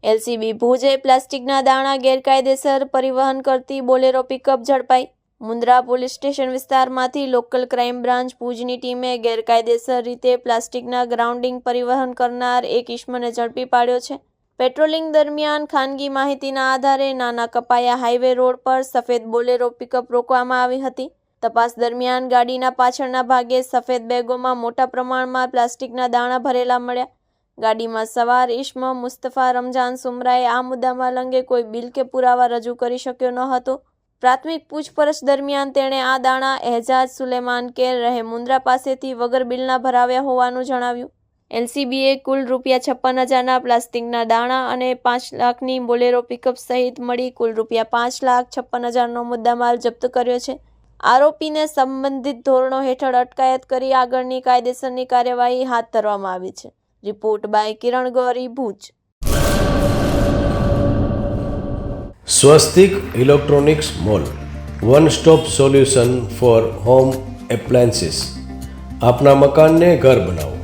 LCB ભુજે પ્લાસ્ટિકના દાણા ગેરકાયદેસર પરિવહન કરતી બોલેરો પિકઅપ ઝડપાઈ. મુન્દ્રા પોલીસ સ્ટેશન વિસ્તારમાંથી લોકલ ક્રાઇમ બ્રાન્ચ ભુજની ટીમે ગેરકાયદેસર રીતે પ્લાસ્ટિકના ગ્રાઉન્ડિંગ પરિવહન કરનાર એક ઈસમને ઝડપી પાડ્યો છે. પેટ્રોલિંગ દરમિયાન ખાનગી માહિતીના આધારે નાના કપાયા હાઈવે રોડ પર સફેદ બોલેરો પિકઅપ રોકવામાં આવી હતી. તપાસ દરમિયાન ગાડીના પાછળના ભાગે સફેદ બેગોમાં મોટા પ્રમાણમાં પ્લાસ્ટિકના દાણા ભરેલા મળ્યા. ગાડીમાં સવાર ઈસમ મુસ્તફા રમજાન સુમરાએ આ મુદ્દામાં અંગે કોઈ બિલ કે પુરાવા રજૂ કરી શક્યો ન હતો. પ્રાથમિક પૂછપરછ દરમિયાન તેણે આ દાણા એહજાજ સુલેમાન કેર રહે મુન્દ્રા પાસેથી વગર બિલના ભરાવ્યા હોવાનું જણાવ્યું. એલસીબીએ કુલ ₹56,000ના પ્લાસ્ટિકના દાણા અને 5 લાખની બોલેરો પિકઅપ સહિત મળી કુલ ₹5,56,000નો મુદ્દામાલ જપ્ત કર્યો છે. આરોપીને સંબંધિત ધોરણો હેઠળ અટકાયત કરી આગળની કાયદેસરની કાર્યવાહી હાથ ધરવામાં આવી છે. Report by Kiran Gauri, Bhuj. Swastik electronics mall, one stop solution for home appliances. આપના મકાનને ઘર બનાવો.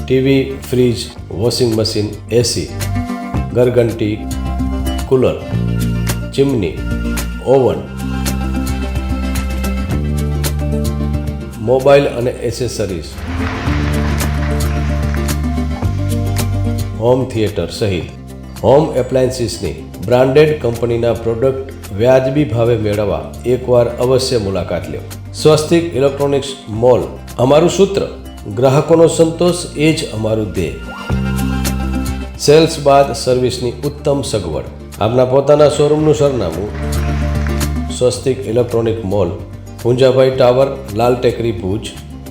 TV, fridge, washing machine, AC, ઘરઘંટી, કુલર, ચીમની, ઓવન, મોબાઈલ અને એસેસરીઝ, હોમ થિયેટર સહિત હોમ એપ્લાયન્સીસની બ્રાન્ડેડ કંપનીના પ્રોડક્ટ વ્યાજબી ભાવે મેળવવા એકવાર અવશ્ય મુલાકાત લો. સ્વસ્તિક ઇલેક્ટ્રોનિક્સ મોલ. અમારું સૂત્ર, ગ્રાહકોનો સંતોષ એ જ અમારું ધ્યેય. સેલ્સ બાદ સર્વિસની ઉત્તમ સગવડ. આપના પોતાના શોરૂમનું સરનામું: સ્વસ્તિક ઇલેક્ટ્રોનિક મોલ, પૂંજાભાઈ ટાવર, લાલ ટેકરી, ભુજ.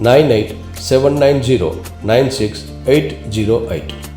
9879096808.